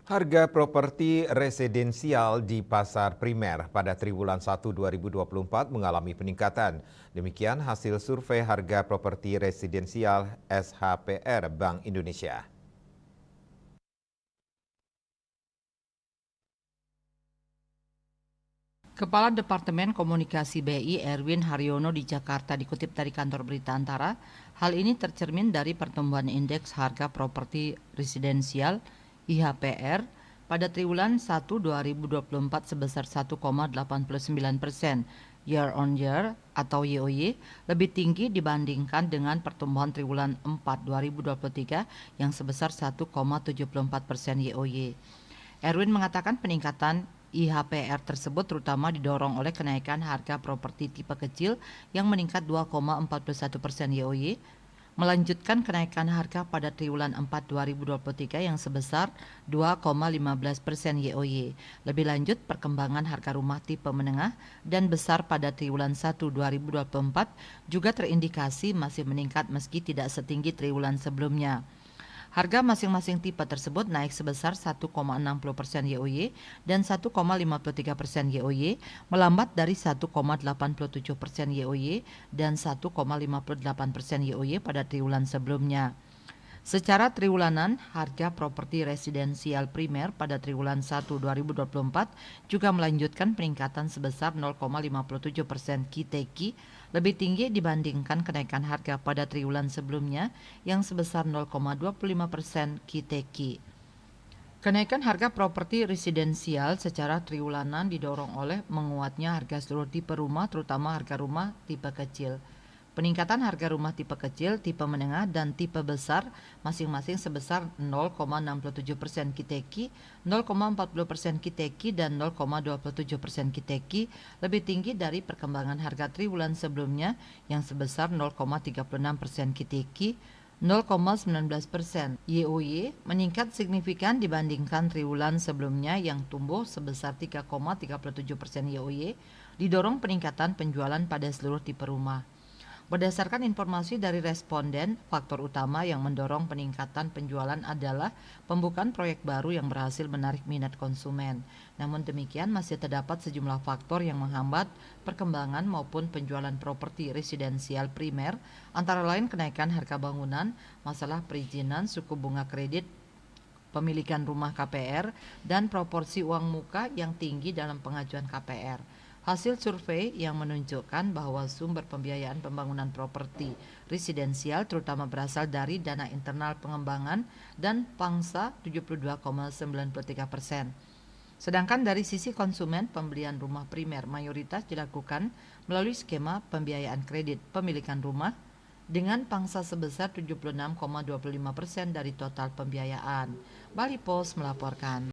Harga properti residensial di pasar primer pada triwulan 1 2024 mengalami peningkatan. Demikian hasil survei harga properti residensial SHPR Bank Indonesia. Kepala Departemen Komunikasi BI Erwin Haryono di Jakarta dikutip dari kantor berita Antara, hal ini tercermin dari pertumbuhan indeks harga properti residensial IHPR pada triwulan 1 2024 sebesar 1,89% year on year atau YOY lebih tinggi dibandingkan dengan pertumbuhan triwulan 4 2023 yang sebesar 1,74% YOY. Erwin mengatakan peningkatan IHPR tersebut terutama didorong oleh kenaikan harga properti tipe kecil yang meningkat 2,41% YOY, melanjutkan kenaikan harga pada triwulan 4 2023 yang sebesar 2,15% YOY. Lebih lanjut, perkembangan harga rumah tipe menengah dan besar pada triwulan 1 2024 juga terindikasi masih meningkat meski tidak setinggi triwulan sebelumnya. Harga masing-masing tipe tersebut naik sebesar 1,60% YOY dan 1,53% YOY, melambat dari 1,87% YOY dan 1,58% YOY pada triwulan sebelumnya. Secara triwulanan, harga properti residensial primer pada triwulan 1 2024 juga melanjutkan peningkatan sebesar 0,57% QTQ, lebih tinggi dibandingkan kenaikan harga pada triwulan sebelumnya yang sebesar 0,25% QTQ. Kenaikan harga properti residensial secara triwulanan didorong oleh menguatnya harga seluruh tipe rumah, terutama harga rumah tipe kecil. Peningkatan harga rumah tipe kecil, tipe menengah, dan tipe besar masing-masing sebesar 0,67% QTQ, 0,40% QTQ, dan 0,27% QTQ lebih tinggi dari perkembangan harga triwulan sebelumnya yang sebesar 0,36% QTQ, 0,19%. YOY meningkat signifikan dibandingkan triwulan sebelumnya yang tumbuh sebesar 3,37% YOY, didorong peningkatan penjualan pada seluruh tipe rumah. Berdasarkan informasi dari responden, faktor utama yang mendorong peningkatan penjualan adalah pembukaan proyek baru yang berhasil menarik minat konsumen. Namun demikian, masih terdapat sejumlah faktor yang menghambat perkembangan maupun penjualan properti residensial primer, antara lain kenaikan harga bangunan, masalah perizinan, suku bunga kredit, pemilikan rumah KPR, dan proporsi uang muka yang tinggi dalam pengajuan KPR. Hasil survei yang menunjukkan bahwa sumber pembiayaan pembangunan properti residensial terutama berasal dari dana internal pengembangan dan pangsa 72,93%. Sedangkan dari sisi konsumen, pembelian rumah primer mayoritas dilakukan melalui skema pembiayaan kredit pemilikan rumah dengan pangsa sebesar 76,25% dari total pembiayaan. Bali Post melaporkan.